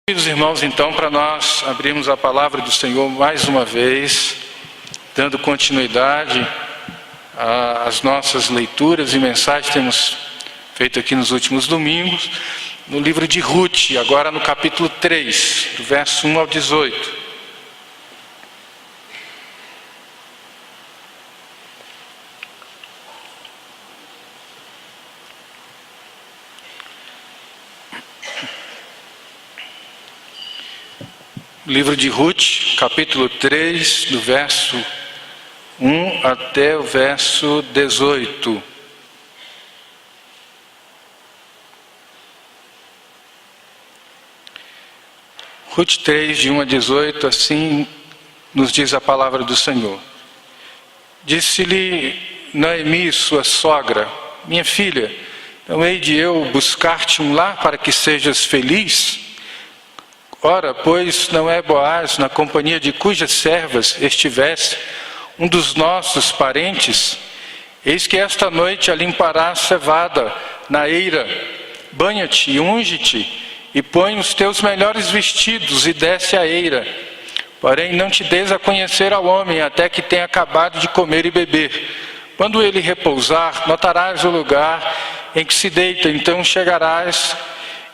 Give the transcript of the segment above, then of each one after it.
Queridos irmãos, então, para nós abrirmos a palavra do Senhor mais uma vez, dando continuidade às nossas leituras e mensagens que temos feito aqui nos últimos domingos, no livro de Ruth, agora no capítulo 3, do verso 1 ao 18. Livro de Ruth, capítulo 3, do verso 1 até o verso 18. Ruth 3, de 1 a 18, assim nos diz a palavra do Senhor. Disse-lhe Noemi, sua sogra: minha filha, não hei de eu buscar-te um lar para que sejas feliz? Ora, pois não é Boaz, na companhia de cujas servas estivesse, um dos nossos parentes? Eis que esta noite a limparás cevada na eira. Banha-te e unge-te, e põe os teus melhores vestidos, e desce a eira. Porém, não te des a conhecer ao homem, até que tenha acabado de comer e beber. Quando ele repousar, notarás o lugar em que se deita, então chegarás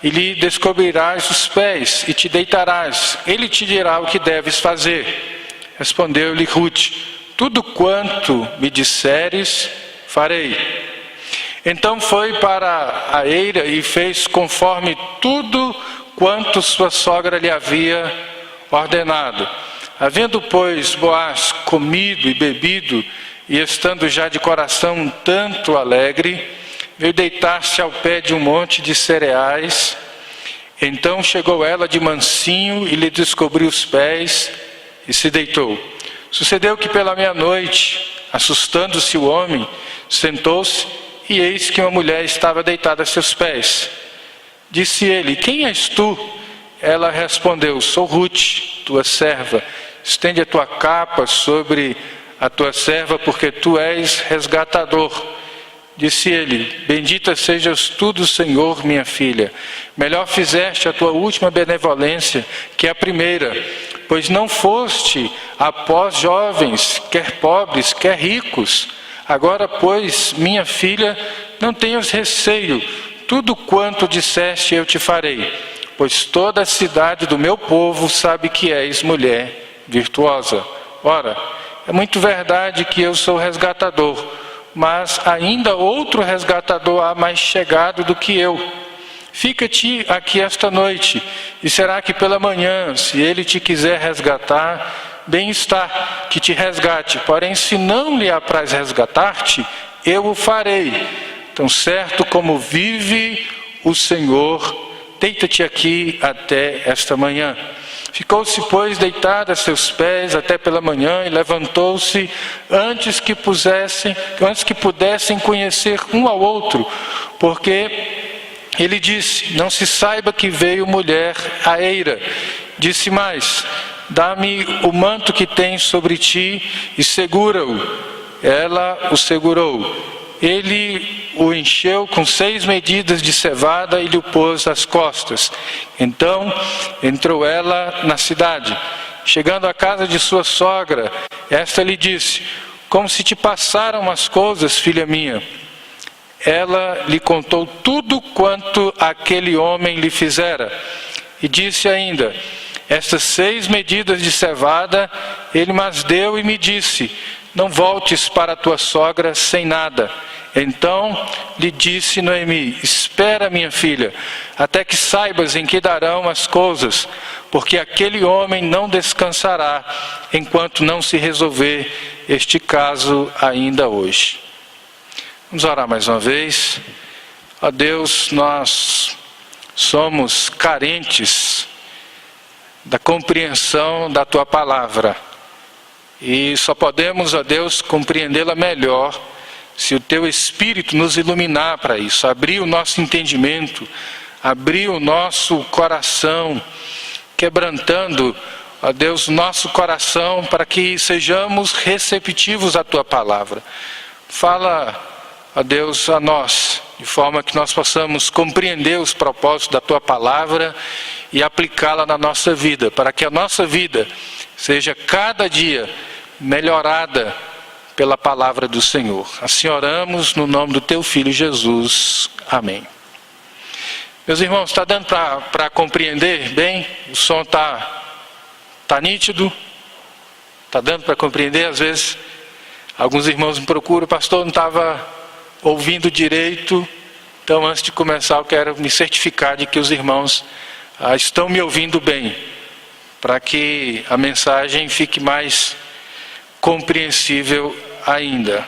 e lhe descobrirás os pés, e te deitarás. Ele te dirá o que deves fazer. Respondeu-lhe Ruth: tudo quanto me disseres, farei. Então foi para a eira e fez conforme tudo quanto sua sogra lhe havia ordenado. Havendo, pois, Boaz comido e bebido, e estando já de coração um tanto alegre, veio deitar-se ao pé de um monte de cereais. Então chegou ela de mansinho e lhe descobriu os pés e se deitou. Sucedeu que pela meia-noite, assustando-se o homem, sentou-se, e eis que uma mulher estava deitada a seus pés. Disse ele: quem és tu? Ela respondeu: sou Ruth, tua serva. Estende a tua capa sobre a tua serva, porque tu és resgatador. Disse ele: bendita sejas tu do Senhor, minha filha. Melhor fizeste a tua última benevolência que a primeira, pois não foste após jovens, quer pobres, quer ricos. Agora, pois, minha filha, não tenhas receio, tudo quanto disseste eu te farei, pois toda a cidade do meu povo sabe que és mulher virtuosa. Ora, é muito verdade que eu sou resgatador, mas ainda outro resgatador há mais chegado do que eu. Fica-te aqui esta noite, e será que pela manhã, se ele te quiser resgatar, bem está que te resgate. Porém, se não lhe apraz resgatar-te, eu o farei. Tão certo como vive o Senhor, deita-te aqui até esta manhã. Ficou-se, pois, deitada a seus pés até pela manhã, e levantou-se antes que pudessem conhecer um ao outro, porque ele disse: não se saiba que veio mulher à eira. Disse mais: dá-me o manto que tens sobre ti e segura-o. Ela o segurou. Ele o encheu com 6 medidas de cevada e lhe o pôs às costas. Então entrou ela na cidade. Chegando à casa de sua sogra, esta lhe disse: como se te passaram as coisas, filha minha? Ela lhe contou tudo quanto aquele homem lhe fizera. E disse ainda: estas 6 medidas de cevada ele mas deu e me disse: não voltes para a tua sogra sem nada. Então lhe disse Noemi: espera, minha filha, até que saibas em que darão as coisas, porque aquele homem não descansará, enquanto não se resolver este caso ainda hoje. Vamos orar mais uma vez. Ó Deus, nós somos carentes da compreensão da tua palavra, e só podemos, ó Deus, compreendê-la melhor se o teu Espírito nos iluminar para isso, abrir o nosso entendimento, abrir o nosso coração, quebrantando, ó Deus, nosso coração, para que sejamos receptivos à tua palavra. Fala, ó Deus, a nós, de forma que nós possamos compreender os propósitos da tua palavra e aplicá-la na nossa vida, para que a nossa vida seja cada dia melhorada pela palavra do Senhor. Assim oramos no nome do teu Filho Jesus. Amém. Meus irmãos, está dando para compreender bem? O som está nítido? Está dando para compreender? Às vezes, alguns irmãos me procuram, pastor, não estava ouvindo direito. Então, antes de começar, eu quero me certificar de que os irmãos estão me ouvindo bem, para que a mensagem fique mais compreensível ainda.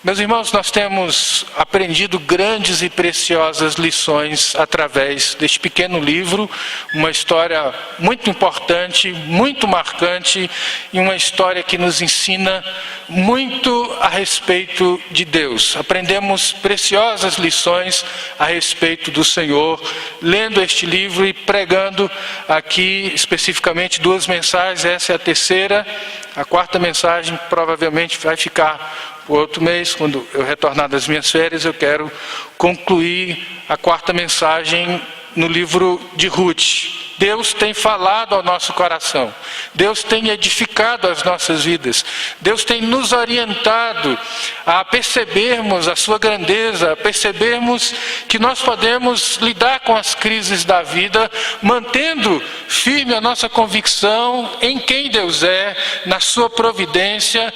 Meus irmãos, nós temos aprendido grandes e preciosas lições através deste pequeno livro, uma história muito importante, muito marcante, e uma história que nos ensina muito a respeito de Deus. Aprendemos preciosas lições a respeito do Senhor, lendo este livro e pregando aqui especificamente 2 mensagens. Essa é a terceira, a quarta mensagem provavelmente vai ficar o outro mês, quando eu retornar das minhas férias. Eu quero concluir a quarta mensagem no livro de Ruth. Deus tem falado ao nosso coração. Deus tem edificado as nossas vidas. Deus tem nos orientado a percebermos a sua grandeza, a percebermos que nós podemos lidar com as crises da vida, mantendo firme a nossa convicção em quem Deus é, na sua providência.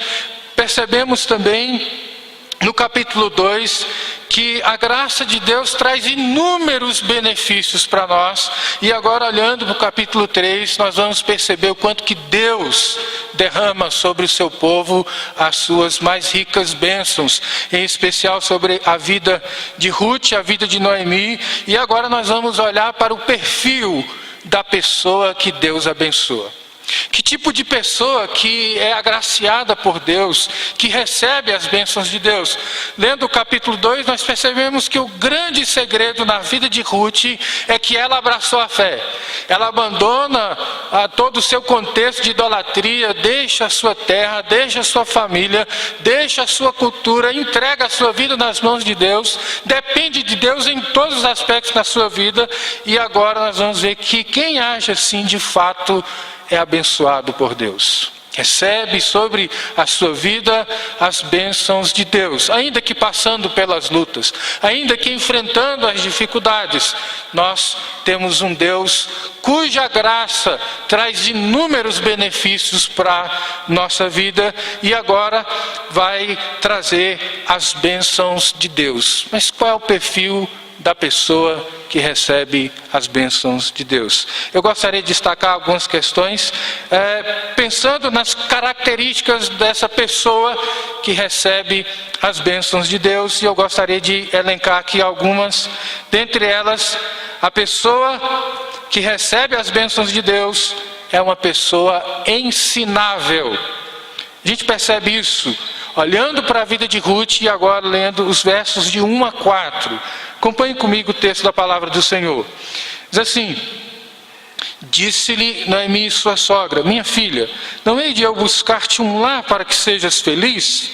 Percebemos também no capítulo 2 que a graça de Deus traz inúmeros benefícios para nós. E agora, olhando para o capítulo 3, nós vamos perceber o quanto que Deus derrama sobre o seu povo as suas mais ricas bênçãos, em especial sobre a vida de Ruth, a vida de Noemi. E agora nós vamos olhar para o perfil da pessoa que Deus abençoa. Que tipo de pessoa que é agraciada por Deus, que recebe as bênçãos de Deus? Lendo o capítulo 2, nós percebemos que o grande segredo na vida de Ruth é que ela abraçou a fé. Ela abandona todo o seu contexto de idolatria, deixa a sua terra, deixa a sua família, deixa a sua cultura, entrega a sua vida nas mãos de Deus, depende de Deus em todos os aspectos da sua vida. E agora nós vamos ver que quem age assim de fato é abençoado por Deus. Recebe sobre a sua vida as bênçãos de Deus. Ainda que passando pelas lutas, ainda que enfrentando as dificuldades, nós temos um Deus cuja graça traz inúmeros benefícios para a nossa vida. E agora vai trazer as bênçãos de Deus. Mas qual é o perfil da pessoa que recebe as bênçãos de Deus? Eu gostaria de destacar algumas questões, pensando nas características dessa pessoa que recebe as bênçãos de Deus, e eu gostaria de elencar aqui algumas. Dentre elas, a pessoa que recebe as bênçãos de Deus é uma pessoa ensinável. A gente percebe isso olhando para a vida de Ruth e agora lendo os versos de 1 a 4. Acompanhe comigo o texto da palavra do Senhor. Diz assim: disse-lhe Noemi, sua sogra: minha filha, não hei de eu buscar-te um lar para que sejas feliz?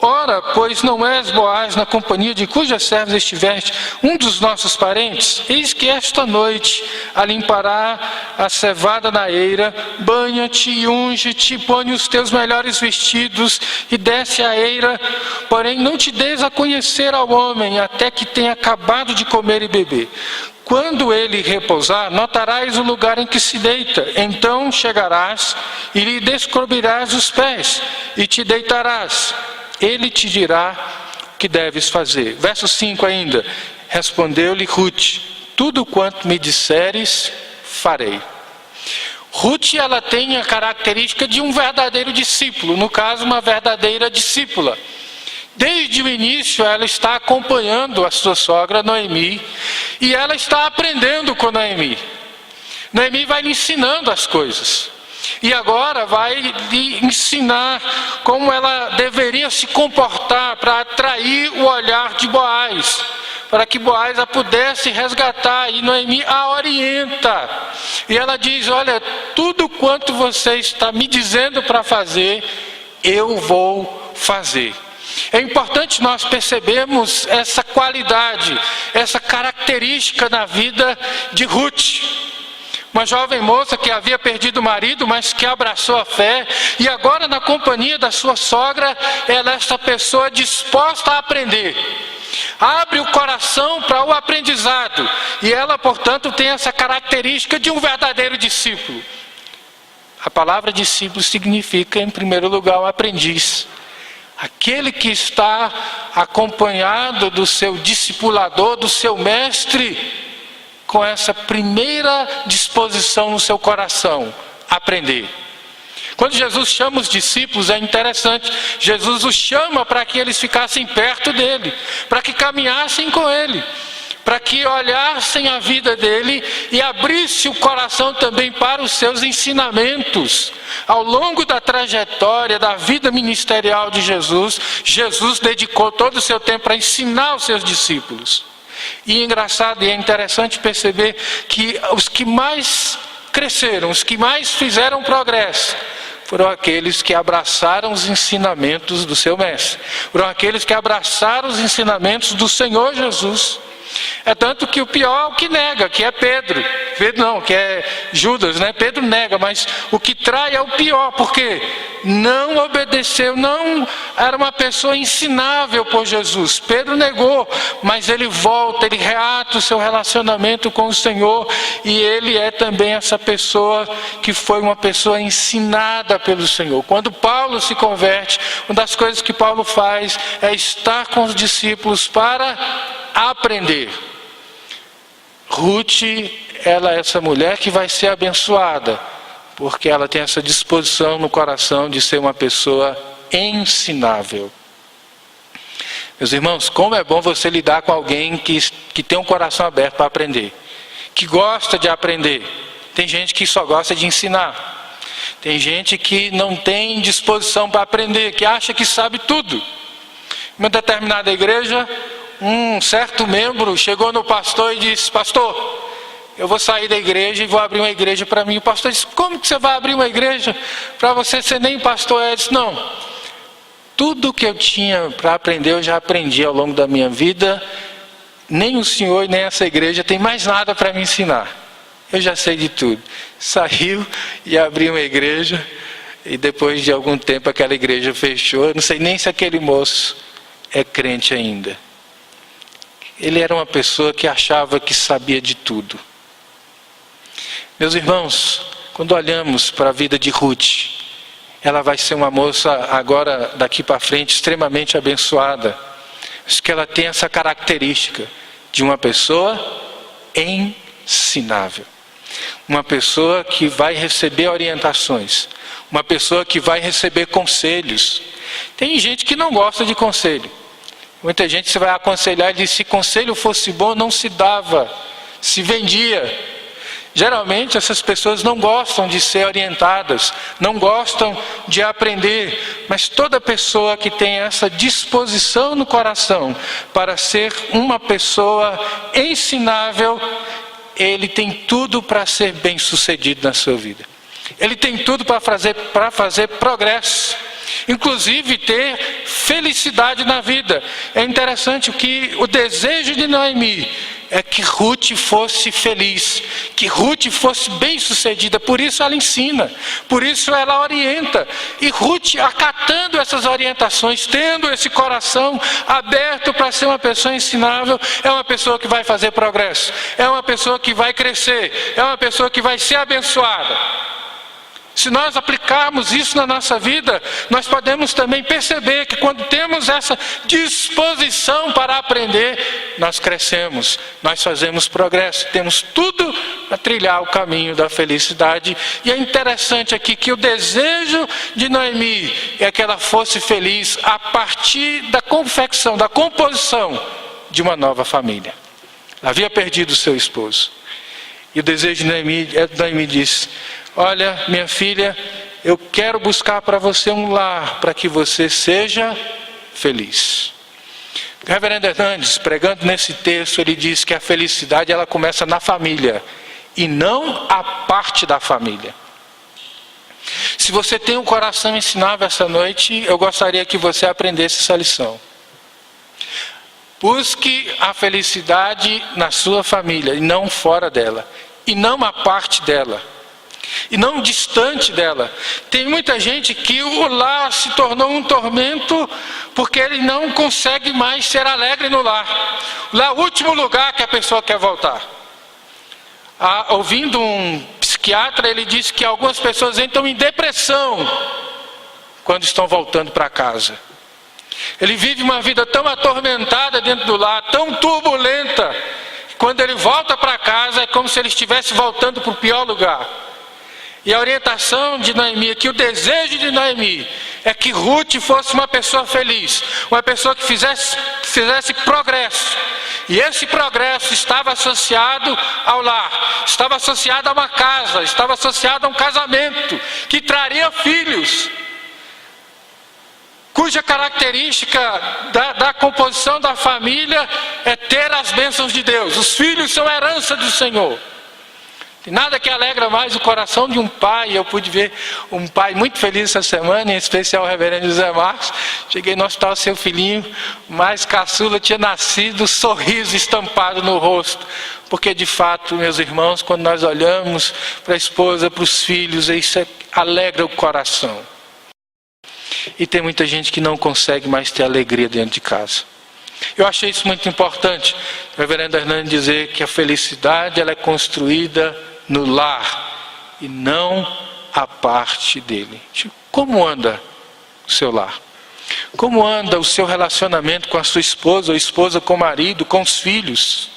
Ora, pois não és Boaz, na companhia de cujas servas estiveste, um dos nossos parentes? Eis que esta noite alimpará a cevada na eira, banha-te e unge-te, põe os teus melhores vestidos e desce à eira, porém não te des a conhecer ao homem, até que tenha acabado de comer e beber. Quando ele repousar, notarás o lugar em que se deita. Então chegarás e lhe descobrirás os pés e te deitarás. Ele te dirá o que deves fazer. Verso 5 ainda. Respondeu-lhe Ruth: tudo quanto me disseres, farei. Ruth, ela tem a característica de um verdadeiro discípulo. No caso, uma verdadeira discípula. Desde o início, ela está acompanhando a sua sogra Noemi. E ela está aprendendo com Noemi. Noemi vai lhe ensinando as coisas. E agora vai lhe ensinar como ela deveria se comportar para atrair o olhar de Boaz, para que Boaz a pudesse resgatar. E Noemi a orienta. E ela diz: olha, tudo quanto você está me dizendo para fazer, eu vou fazer. É importante nós percebermos essa qualidade, essa característica na vida de Ruth. Uma jovem moça que havia perdido o marido, mas que abraçou a fé, e agora na companhia da sua sogra, ela é essa pessoa disposta a aprender. Abre o coração para o aprendizado, e ela, portanto, tem essa característica de um verdadeiro discípulo. A palavra discípulo significa, em primeiro lugar, o aprendiz. Aquele que está acompanhado do seu discipulador, do seu mestre, com essa primeira disposição no seu coração, aprender. Quando Jesus chama os discípulos, é interessante, Jesus os chama para que eles ficassem perto dele, para que caminhassem com ele, para que olhassem a vida dele e abrissem o coração também para os seus ensinamentos. Ao longo da trajetória da vida ministerial de Jesus, Jesus dedicou todo o seu tempo para ensinar os seus discípulos. E é engraçado e é interessante perceber que os que mais cresceram, os que mais fizeram progresso, foram aqueles que abraçaram os ensinamentos do seu mestre. Foram aqueles que abraçaram os ensinamentos do Senhor Jesus. É tanto que o pior é o que nega, que é Pedro. Pedro não, que é Judas, né? Pedro nega, mas o que trai é o pior, porque não obedeceu, não era uma pessoa ensinável por Jesus. Pedro negou, mas ele volta, ele reata o seu relacionamento com o Senhor, e ele é também essa pessoa que foi uma pessoa ensinada pelo Senhor. Quando Paulo se converte, uma das coisas que Paulo faz é estar com os discípulos para aprender. Ruth, ela é essa mulher que vai ser abençoada, porque ela tem essa disposição no coração de ser uma pessoa ensinável. Meus irmãos, como é bom você lidar com alguém que tem um coração aberto para aprender, que gosta de aprender. Tem gente que só gosta de ensinar. Tem gente que não tem disposição para aprender, que acha que sabe tudo. Em uma determinada igreja, um certo membro chegou no pastor e disse: pastor, eu vou sair da igreja e vou abrir uma igreja para mim. O pastor disse: como que você vai abrir uma igreja para você ser nem pastor? Ele disse: não, tudo que eu tinha para aprender eu já aprendi ao longo da minha vida. Nem o senhor e nem essa igreja tem mais nada para me ensinar. Eu já sei de tudo. Saiu e abriu uma igreja, e depois de algum tempo aquela igreja fechou. Eu não sei nem se aquele moço é crente ainda. Ele era uma pessoa que achava que sabia de tudo. Meus irmãos, quando olhamos para a vida de Ruth, ela vai ser uma moça agora, daqui para frente, extremamente abençoada. Acho que ela tem essa característica de uma pessoa ensinável. Uma pessoa que vai receber orientações. Uma pessoa que vai receber conselhos. Tem gente que não gosta de conselho. Muita gente você vai aconselhar e diz: se conselho fosse bom, não se dava, se vendia. Geralmente essas pessoas não gostam de ser orientadas, não gostam de aprender, mas toda pessoa que tem essa disposição no coração para ser uma pessoa ensinável, ele tem tudo para ser bem sucedido na sua vida. Ele tem tudo para fazer progresso. Inclusive ter felicidade na vida. É interessante que o desejo de Noemi é que Ruth fosse feliz, que Ruth fosse bem sucedida. Por isso ela ensina, por isso ela orienta. E Ruth, acatando essas orientações, tendo esse coração aberto para ser uma pessoa ensinável, é uma pessoa que vai fazer progresso, é uma pessoa que vai crescer, é uma pessoa que vai ser abençoada. Se nós aplicarmos isso na nossa vida, nós podemos também perceber que quando temos essa disposição para aprender, nós crescemos, nós fazemos progresso, temos tudo para trilhar o caminho da felicidade. E é interessante aqui que o desejo de Noemi é que ela fosse feliz a partir da confecção, da composição de uma nova família. Ela havia perdido o seu esposo. E o desejo de Noemi disse: olha, minha filha, eu quero buscar para você um lar, para que você seja feliz. O reverendo Hernandes, pregando nesse texto, ele diz que a felicidade ela começa na família, e não a parte da família. Se você tem um coração ensinável essa noite, eu gostaria que você aprendesse essa lição. Busque a felicidade na sua família, e não fora dela. e não a parte dela, e não distante dela. Tem muita gente que o lar se tornou um tormento porque ele não consegue mais ser alegre no lar. Lá é o último lugar que a pessoa quer voltar. Ouvindo um psiquiatra, ele disse que algumas pessoas entram em depressão quando estão voltando para casa. Ele vive uma vida tão atormentada dentro do lar, tão turbulenta, que quando ele volta para casa é como se ele estivesse voltando para o pior lugar. E a orientação de Noemi é que o desejo de Noemi é que Ruth fosse uma pessoa feliz, uma pessoa que fizesse progresso. E esse progresso estava associado ao lar, estava associado a uma casa, estava associado a um casamento que traria filhos, cuja característica da composição da família é ter as bênçãos de Deus. Os filhos são herança do Senhor. Tem nada que alegra mais o coração de um pai. Eu pude ver um pai muito feliz essa semana, em especial o reverendo José Marcos. Cheguei no hospital, seu filhinho mais caçula tinha nascido, sorriso estampado no rosto. Porque de fato, meus irmãos, quando nós olhamos para a esposa, para os filhos, isso alegra o coração. E tem muita gente que não consegue mais ter alegria dentro de casa. Eu achei isso muito importante, o reverendo Hernani dizer que a felicidade ela é construída no lar e não a parte dele. Como anda o seu lar? Como anda o seu relacionamento com a sua esposa, ou esposa com o marido, com os filhos?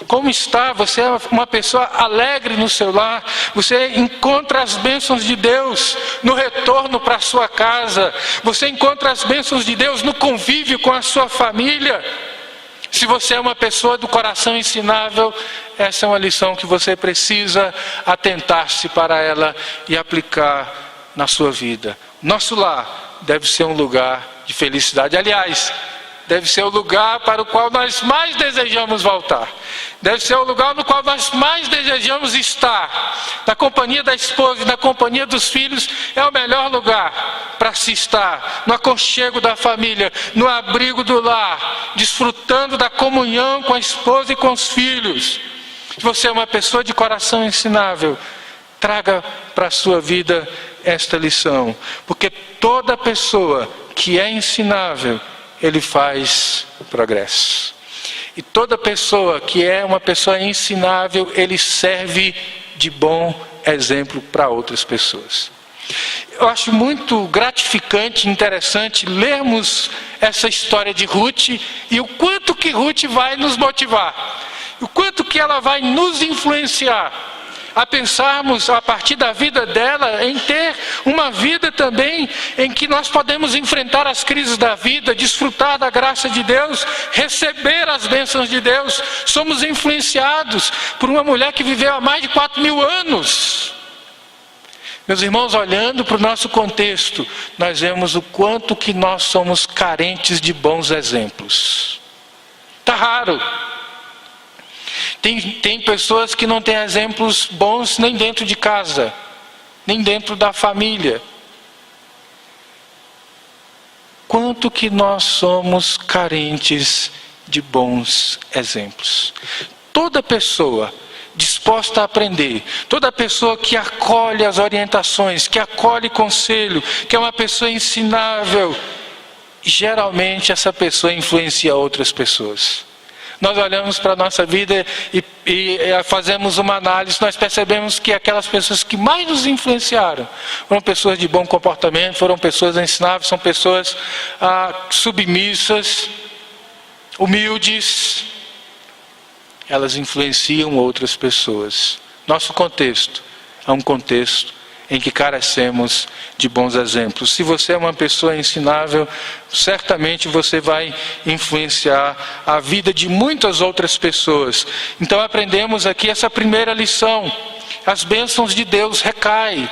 Como está? Você é uma pessoa alegre no seu lar? Você encontra as bênçãos de Deus no retorno para a sua casa? Você encontra as bênçãos de Deus no convívio com a sua família? Se você é uma pessoa do coração ensinável, essa é uma lição que você precisa atentar-se para ela e aplicar na sua vida. Nosso lar deve ser um lugar de felicidade. Aliás, deve ser o lugar para o qual nós mais desejamos voltar. Deve ser o lugar no qual nós mais desejamos estar. Na companhia da esposa e na companhia dos filhos é o melhor lugar para se estar. No aconchego da família, no abrigo do lar, desfrutando da comunhão com a esposa e com os filhos. Se você é uma pessoa de coração ensinável, traga para a sua vida esta lição. Porque toda pessoa que é ensinável, ele faz progresso. E toda pessoa que é uma pessoa ensinável, ele serve de bom exemplo para outras pessoas. Eu acho muito gratificante e interessante lermos essa história de Ruth e o quanto que Ruth vai nos motivar, o quanto que ela vai nos influenciar a pensarmos a partir da vida dela em ter uma vida também em que nós podemos enfrentar as crises da vida, desfrutar da graça de Deus, receber as bênçãos de Deus. Somos influenciados por uma mulher que viveu há mais de 4.000 anos. Meus irmãos, olhando para o nosso contexto, nós vemos o quanto que nós somos carentes de bons exemplos. Está raro. Tem pessoas que não têm exemplos bons nem dentro de casa, nem dentro da família. Quanto que nós somos carentes de bons exemplos. Toda pessoa disposta a aprender, toda pessoa que acolhe as orientações, que acolhe conselho, que é uma pessoa ensinável, geralmente essa pessoa influencia outras pessoas. Nós olhamos para a nossa vida e fazemos uma análise, nós percebemos que aquelas pessoas que mais nos influenciaram foram pessoas de bom comportamento, foram pessoas ensináveis, são pessoas submissas, humildes. Elas influenciam outras pessoas. Nosso contexto é um contexto em que carecemos de bons exemplos. Se você é uma pessoa ensinável, certamente você vai influenciar a vida de muitas outras pessoas. Então aprendemos aqui essa primeira lição. As bênçãos de Deus recaem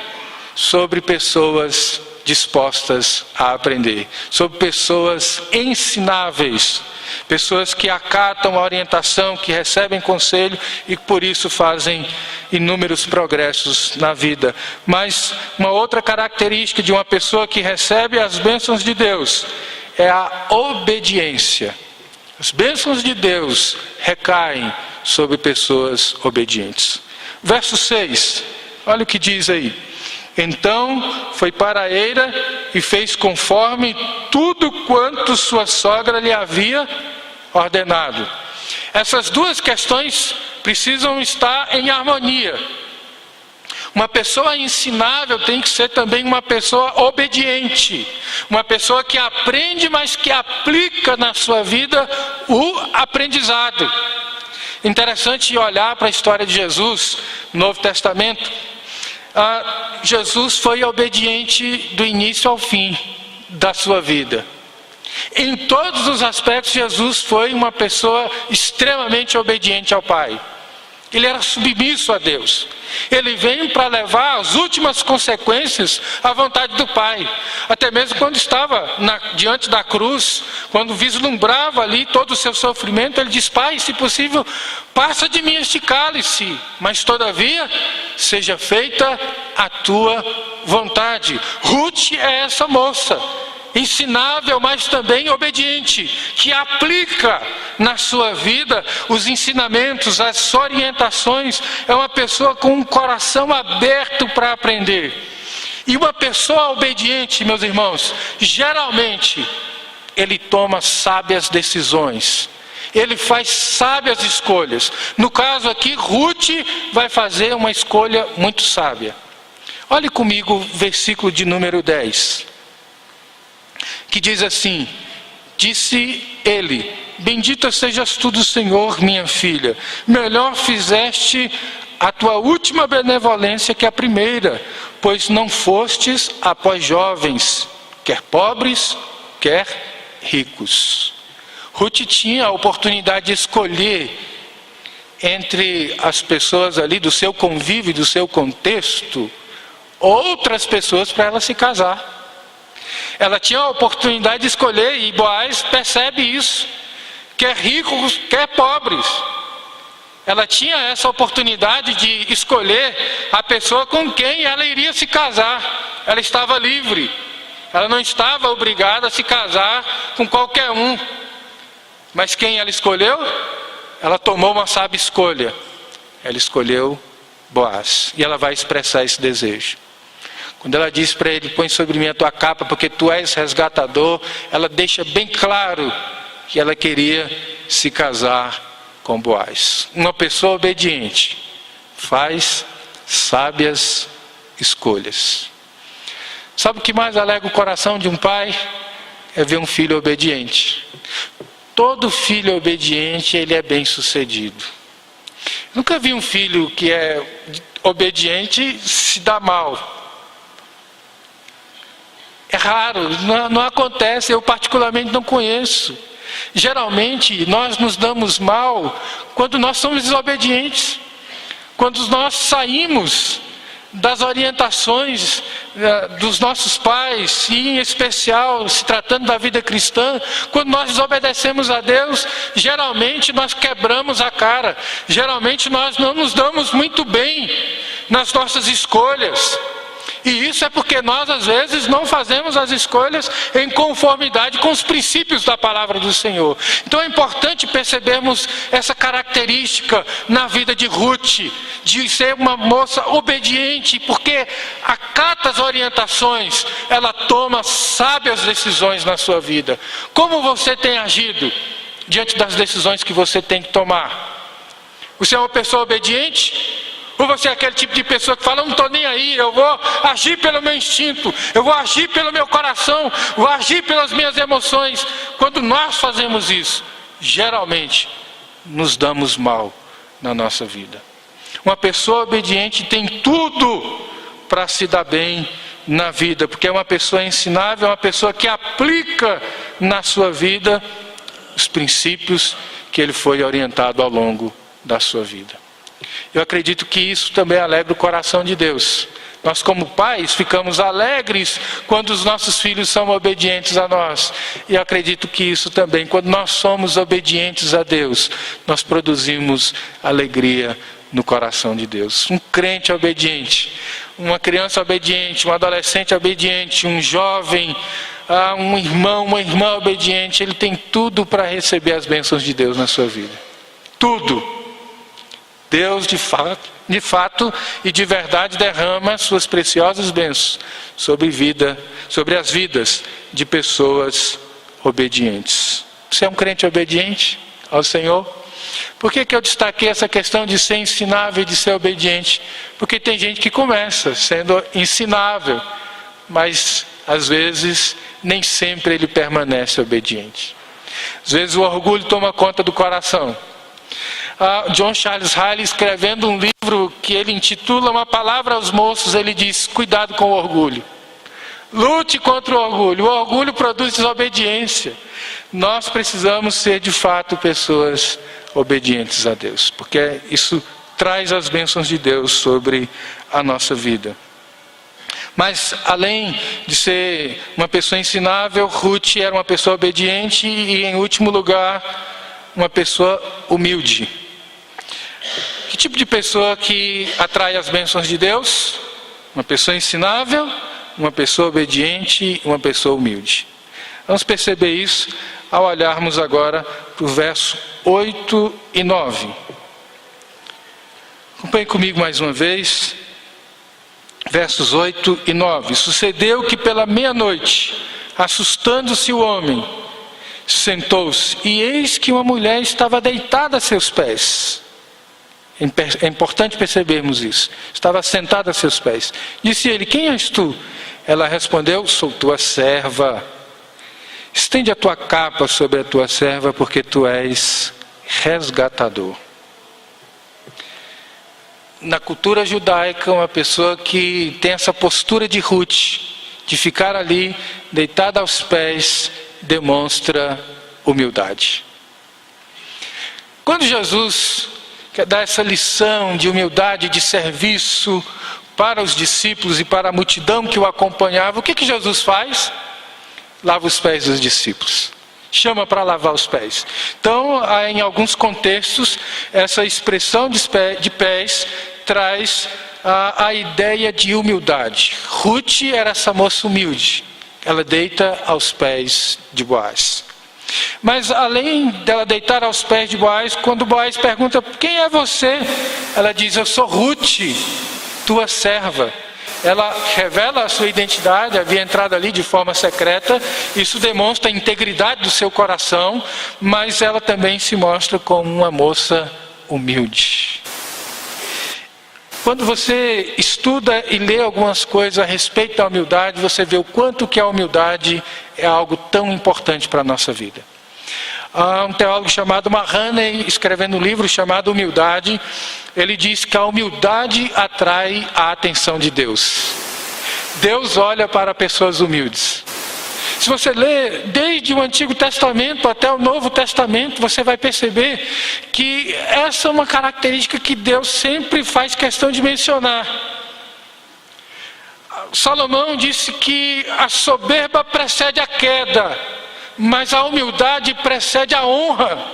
sobre pessoas dispostas a aprender, sobre pessoas ensináveis, pessoas que acatam a orientação, que recebem conselho e por isso fazem inúmeros progressos na vida. Mas uma outra característica de uma pessoa que recebe as bênçãos de Deus é a obediência. As bênçãos de Deus recaem sobre pessoas obedientes. Verso 6, olha o que diz aí. Então foi para a eira e fez conforme tudo quanto sua sogra lhe havia ordenado. Essas duas questões precisam estar em harmonia. Uma pessoa ensinável tem que ser também uma pessoa obediente. Uma pessoa que aprende, mas que aplica na sua vida o aprendizado. Interessante olhar para a história de Jesus no Novo Testamento. Jesus foi obediente do início ao fim da sua vida. Em todos os aspectos, Jesus foi uma pessoa extremamente obediente ao Pai. Ele era submisso a Deus. Ele veio para levar as últimas consequências à vontade do Pai. Até mesmo quando estava diante da cruz, quando vislumbrava ali todo o seu sofrimento, ele diz: Pai, se possível, passa de mim este cálice, mas todavia seja feita a tua vontade. Ruth é essa moça, ensinável, mas também obediente, que aplica na sua vida os ensinamentos, as orientações. É uma pessoa com um coração aberto para aprender. E uma pessoa obediente, meus irmãos, geralmente ele toma sábias decisões, ele faz sábias escolhas. No caso aqui, Ruth vai fazer uma escolha muito sábia. Olhe comigo o versículo de número 10. Que diz assim: disse ele: bendita sejas tu do Senhor, minha filha, melhor fizeste a tua última benevolência que a primeira, pois não fostes após jovens, quer pobres, quer ricos. Ruth tinha a oportunidade de escolher entre as pessoas ali do seu convívio, do seu contexto, outras pessoas para ela se casar. Ela tinha a oportunidade de escolher, e Boaz percebe isso, quer ricos, quer pobres. Ela tinha essa oportunidade de escolher a pessoa com quem ela iria se casar. Ela estava livre, ela não estava obrigada a se casar com qualquer um. Mas quem ela escolheu? Ela tomou uma sábia escolha. Ela escolheu Boaz, e ela vai expressar esse desejo. Quando ela diz para ele: põe sobre mim a tua capa, porque tu és resgatador, ela deixa bem claro que ela queria se casar com Boaz. Uma pessoa obediente faz sábias escolhas. Sabe o que mais alegra o coração de um pai? É ver um filho obediente. Todo filho obediente, ele é bem sucedido. Nunca vi um filho que é obediente se dar mal. É raro, não acontece, eu particularmente não conheço. Geralmente nós nos damos mal quando nós somos desobedientes, quando nós saímos das orientações dos nossos pais, e em especial se tratando da vida cristã, quando nós desobedecemos a Deus, geralmente nós quebramos a cara, geralmente nós não nos damos muito bem nas nossas escolhas. E isso é porque nós às vezes não fazemos as escolhas em conformidade com os princípios da palavra do Senhor. Então é importante percebermos essa característica na vida de Ruth, de ser uma moça obediente, porque acata as orientações, ela toma sábias decisões na sua vida. Como você tem agido diante das decisões que você tem que tomar? Você é uma pessoa obediente? Ou você é aquele tipo de pessoa que fala: não estou nem aí, eu vou agir pelo meu instinto, eu vou agir pelo meu coração, vou agir pelas minhas emoções? Quando nós fazemos isso, geralmente nos damos mal na nossa vida. Uma pessoa obediente tem tudo para se dar bem na vida, porque é uma pessoa ensinável, é uma pessoa que aplica na sua vida os princípios que ele foi orientado ao longo da sua vida. Eu acredito que isso também alegra o coração de Deus. Nós, como pais, ficamos alegres quando os nossos filhos são obedientes a nós. E eu acredito que isso também, quando nós somos obedientes a Deus, nós produzimos alegria no coração de Deus. Um crente obediente, uma criança obediente, um adolescente obediente, um jovem um irmão, uma irmã obediente, ele tem tudo para receber as bênçãos de Deus na sua vida. Tudo. Deus de fato e de verdade derrama suas preciosas bênçãos sobre as vidas de pessoas obedientes. Você é um crente obediente ao Senhor? Por que eu destaquei essa questão de ser ensinável e de ser obediente? Porque tem gente que começa sendo ensinável, mas às vezes nem sempre ele permanece obediente. Às vezes o orgulho toma conta do coração. John Charles Riley, escrevendo um livro que ele intitula Uma Palavra aos Moços, ele diz: cuidado com o orgulho. Lute contra o orgulho. O orgulho produz desobediência. Nós precisamos ser de fato pessoas obedientes a Deus, porque isso traz as bênçãos de Deus sobre a nossa vida. Mas além de ser uma pessoa ensinável, Ruth era uma pessoa obediente e, em último lugar, uma pessoa humilde. Que tipo de pessoa que atrai as bênçãos de Deus? Uma pessoa ensinável, uma pessoa obediente, uma pessoa humilde. Vamos perceber isso ao olharmos agora para o verso 8 e 9. Acompanhe comigo mais uma vez. Versos 8 e 9. Sucedeu que pela meia-noite, assustando-se o homem, sentou-se, e eis que uma mulher estava deitada a seus pés. É importante percebermos isso. Estava sentada a seus pés. Disse ele: quem és tu? Ela respondeu: sou tua serva. Estende a tua capa sobre a tua serva, porque tu és resgatador. Na cultura judaica, uma pessoa que tem essa postura de Ruth, de ficar ali deitada aos pés, demonstra humildade. Quando Jesus quer dar essa lição de humildade, de serviço para os discípulos e para a multidão que o acompanhava, o que Jesus faz? Lava os pés dos discípulos. Chama para lavar os pés. Então, em alguns contextos, essa expressão de pés traz a ideia de humildade. Ruth era essa moça humilde. Ela deita aos pés de Boaz. Mas além dela deitar aos pés de Boaz, quando Boaz pergunta: quem é você? Ela diz: eu sou Ruth, tua serva. Ela revela a sua identidade, havia entrado ali de forma secreta. Isso demonstra a integridade do seu coração, mas ela também se mostra como uma moça humilde. Quando você estuda e lê algumas coisas a respeito da humildade, você vê o quanto que a humildade é algo tão importante para a nossa vida. Há um teólogo chamado Mahoney, escrevendo um livro chamado Humildade, ele diz que a humildade atrai a atenção de Deus. Deus olha para pessoas humildes. Se você lê desde o Antigo Testamento até o Novo Testamento, você vai perceber que essa é uma característica que Deus sempre faz questão de mencionar. Salomão disse que a soberba precede a queda, mas a humildade precede a honra.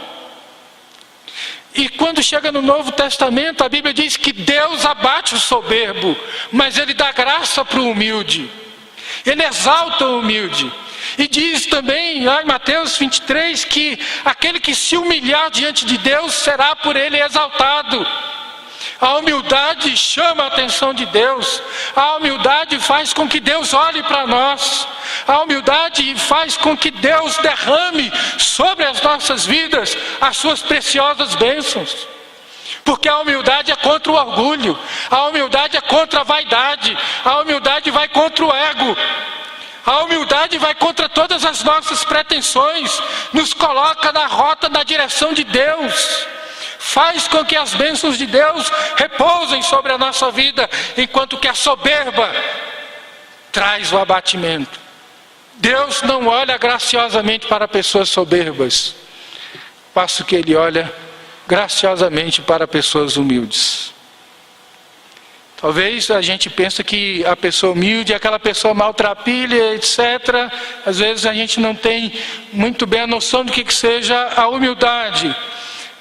E quando chega no Novo Testamento, a Bíblia diz que Deus abate o soberbo, mas Ele dá graça para o humilde. Ele exalta o humilde. E diz também, lá em Mateus 23, que aquele que se humilhar diante de Deus será por Ele exaltado. A humildade chama a atenção de Deus. A humildade faz com que Deus olhe para nós. A humildade faz com que Deus derrame sobre as nossas vidas as suas preciosas bênçãos. Porque a humildade é contra o orgulho. A humildade é contra a vaidade. A humildade vai contra o ego. A humildade vai contra todas as nossas pretensões. Nos coloca na rota, na direção de Deus. Faz com que as bênçãos de Deus repousem sobre a nossa vida, enquanto que a soberba traz o abatimento. Deus não olha graciosamente para pessoas soberbas, passo que Ele olha graciosamente para pessoas humildes. Talvez a gente pense que a pessoa humilde é aquela pessoa maltrapilha, etc. Às vezes a gente não tem muito bem a noção do que seja a humildade.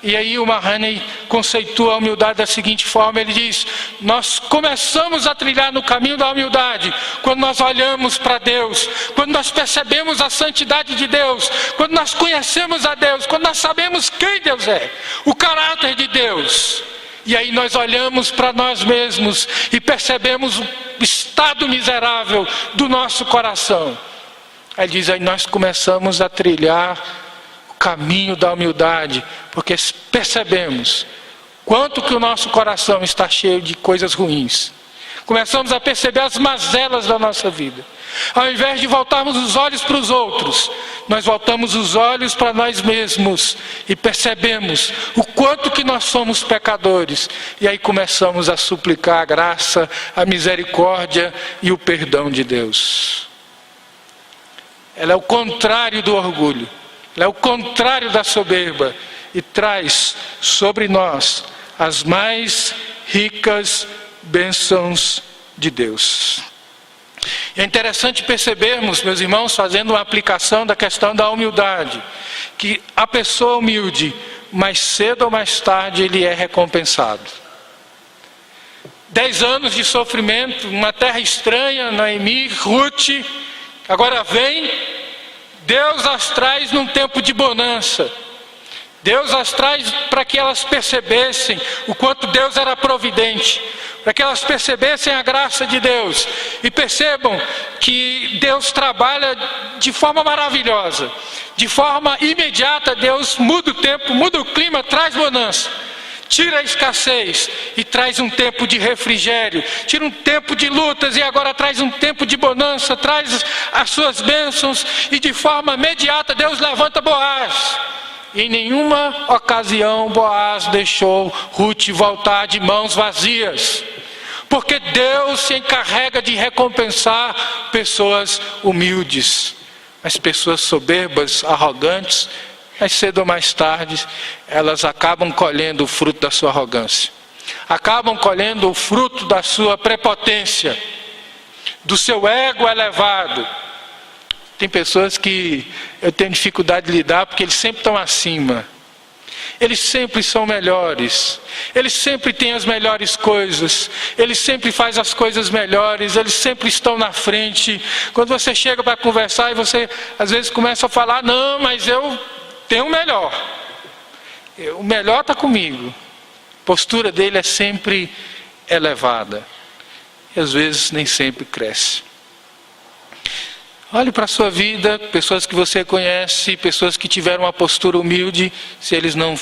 E aí o Mahoney conceitua a humildade da seguinte forma, ele diz: nós começamos a trilhar no caminho da humildade quando nós olhamos para Deus, quando nós percebemos a santidade de Deus, quando nós conhecemos a Deus, quando nós sabemos quem Deus é, o caráter de Deus. E aí nós olhamos para nós mesmos e percebemos o estado miserável do nosso coração. Aí diz, aí nós começamos a trilhar o caminho da humildade, porque percebemos quanto que o nosso coração está cheio de coisas ruins. Começamos a perceber as mazelas da nossa vida. Ao invés de voltarmos os olhos para os outros, nós voltamos os olhos para nós mesmos e percebemos o quanto que nós somos pecadores. E aí começamos a suplicar a graça, a misericórdia e o perdão de Deus. Ela é o contrário do orgulho, ela é o contrário da soberba e traz sobre nós as mais ricas bênçãos de Deus. É interessante percebermos, meus irmãos, fazendo uma aplicação da questão da humildade, que a pessoa humilde, mais cedo ou mais tarde, ele é recompensado. 10 anos de sofrimento, uma terra estranha, Noemi, Ruth, agora vem, Deus as traz num tempo de bonança. Deus as traz para que elas percebessem o quanto Deus era providente, para que elas percebessem a graça de Deus e percebam que Deus trabalha de forma maravilhosa, de forma imediata. Deus muda o tempo, muda o clima, traz bonança, tira a escassez e traz um tempo de refrigério, tira um tempo de lutas e agora traz um tempo de bonança, traz as suas bênçãos e de forma imediata Deus levanta Boaz. Em nenhuma ocasião Boaz deixou Ruth voltar de mãos vazias, porque Deus se encarrega de recompensar pessoas humildes. Mas pessoas soberbas, arrogantes, mais cedo ou mais tarde, elas acabam colhendo o fruto da sua arrogância, acabam colhendo o fruto da sua prepotência, do seu ego elevado. Tem pessoas que eu tenho dificuldade de lidar porque eles sempre estão acima. Eles sempre são melhores. Eles sempre têm as melhores coisas. Eles sempre fazem as coisas melhores. Eles sempre estão na frente. Quando você chega para conversar e você às vezes começa a falar, não, mas eu tenho o melhor. O melhor está comigo. A postura dele é sempre elevada. E às vezes nem sempre cresce. Olhe para a sua vida, pessoas que você conhece, pessoas que tiveram uma postura humilde, se eles não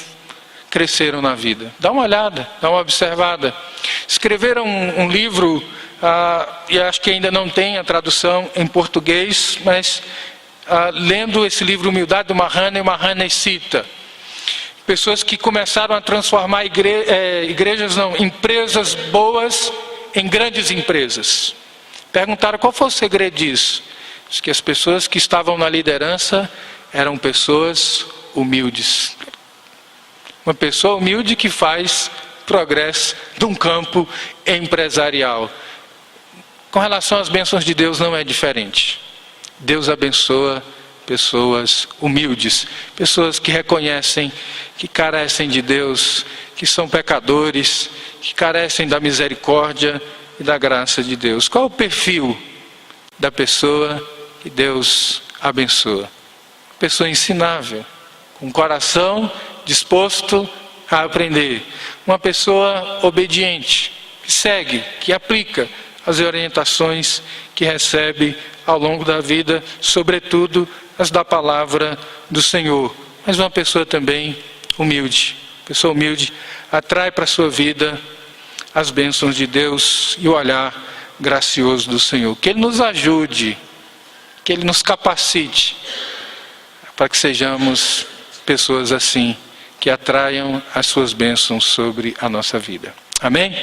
cresceram na vida. Dá uma olhada, dá uma observada. Escreveram um livro, e acho que ainda não tem a tradução em português, mas lendo esse livro Humildade do Mahoney, o Mahoney cita pessoas que começaram a transformar empresas boas em grandes empresas. Perguntaram qual foi o segredo disso. Diz que as pessoas que estavam na liderança eram pessoas humildes. Uma pessoa humilde que faz progresso de um campo empresarial. Com relação às bênçãos de Deus não é diferente. Deus abençoa pessoas humildes, pessoas que reconhecem que carecem de Deus, que são pecadores, que carecem da misericórdia e da graça de Deus. Qual o perfil da pessoa que Deus abençoa? Pessoa ensinável, com coração disposto a aprender. Uma pessoa obediente, que segue, que aplica as orientações que recebe ao longo da vida, sobretudo as da palavra do Senhor. Mas uma pessoa também humilde. Pessoa humilde atrai para a sua vida as bênçãos de Deus e o olhar gracioso do Senhor. Que Ele nos ajude, que Ele nos capacite para que sejamos pessoas assim, que atraiam as suas bênçãos sobre a nossa vida. Amém?